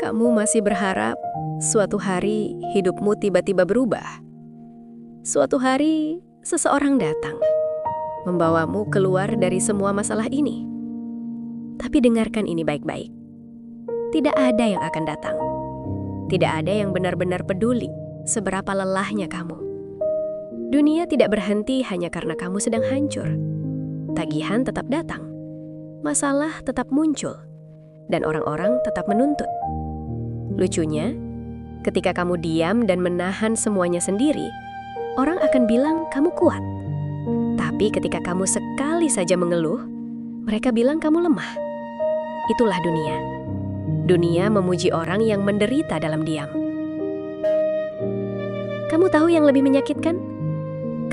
Kamu masih berharap suatu hari hidupmu tiba-tiba berubah. Suatu hari seseorang datang, membawamu keluar dari semua masalah ini. Tapi dengarkan ini baik-baik. Tidak ada yang akan datang. Tidak ada yang benar-benar peduli seberapa lelahnya kamu. Dunia tidak berhenti hanya karena kamu sedang hancur. Tagihan tetap datang. Masalah tetap muncul. Dan orang-orang tetap menuntut. Lucunya, ketika kamu diam dan menahan semuanya sendiri, orang akan bilang kamu kuat. Tapi ketika kamu sekali saja mengeluh, mereka bilang kamu lemah. Itulah dunia. Dunia memuji orang yang menderita dalam diam. Kamu tahu yang lebih menyakitkan?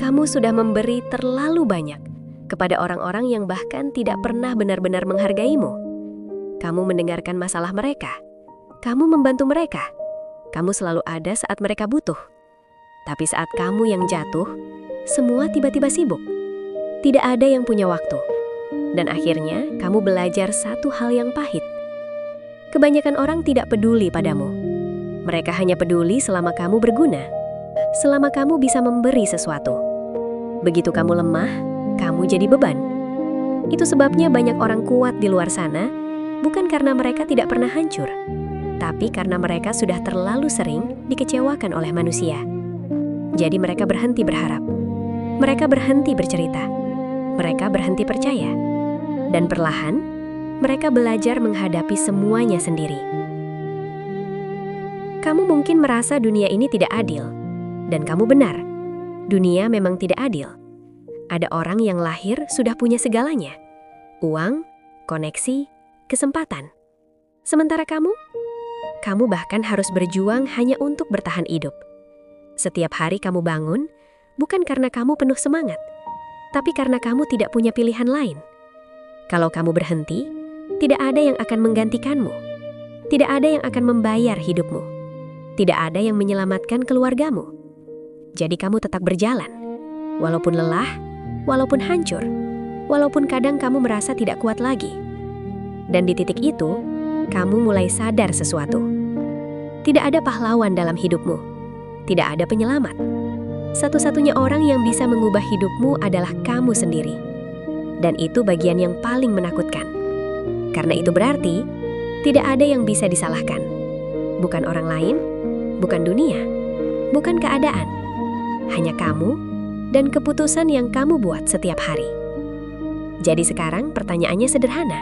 Kamu sudah memberi terlalu banyak kepada orang-orang yang bahkan tidak pernah benar-benar menghargaimu. Kamu mendengarkan masalah mereka. Kamu membantu mereka. Kamu selalu ada saat mereka butuh. Tapi saat kamu yang jatuh, semua tiba-tiba sibuk. Tidak ada yang punya waktu. Dan akhirnya kamu belajar satu hal yang pahit. Kebanyakan orang tidak peduli padamu. Mereka hanya peduli selama kamu berguna. Selama kamu bisa memberi sesuatu. Begitu kamu lemah, kamu jadi beban. Itu sebabnya banyak orang kuat di luar sana, bukan karena mereka tidak pernah hancur, tapi karena mereka sudah terlalu sering dikecewakan oleh manusia. Jadi mereka berhenti berharap. Mereka berhenti bercerita. Mereka berhenti percaya. Dan perlahan, mereka belajar menghadapi semuanya sendiri. Kamu mungkin merasa dunia ini tidak adil. Dan kamu benar. Dunia memang tidak adil. Ada orang yang lahir sudah punya segalanya. Uang, koneksi, kesempatan. Sementara kamu bahkan harus berjuang hanya untuk bertahan hidup. Setiap hari kamu bangun, bukan karena kamu penuh semangat, tapi karena kamu tidak punya pilihan lain. Kalau kamu berhenti, tidak ada yang akan menggantikanmu. Tidak ada yang akan membayar hidupmu. Tidak ada yang menyelamatkan keluargamu. Jadi kamu tetap berjalan. Walaupun lelah, walaupun hancur, walaupun kadang kamu merasa tidak kuat lagi. Dan di titik itu, kamu mulai sadar sesuatu. Tidak ada pahlawan dalam hidupmu. Tidak ada penyelamat. Satu-satunya orang yang bisa mengubah hidupmu adalah kamu sendiri. Dan itu bagian yang paling menakutkan. Karena itu berarti, tidak ada yang bisa disalahkan. Bukan orang lain, bukan dunia, bukan keadaan. Hanya kamu dan keputusan yang kamu buat setiap hari. Jadi sekarang pertanyaannya sederhana.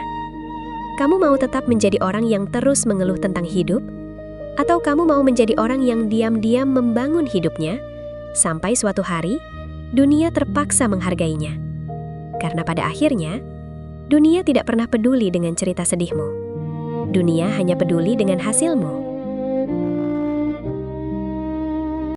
Kamu mau tetap menjadi orang yang terus mengeluh tentang hidup? Atau kamu mau menjadi orang yang diam-diam membangun hidupnya sampai suatu hari dunia terpaksa menghargainya? Karena pada akhirnya, dunia tidak pernah peduli dengan cerita sedihmu. Dunia hanya peduli dengan hasilmu.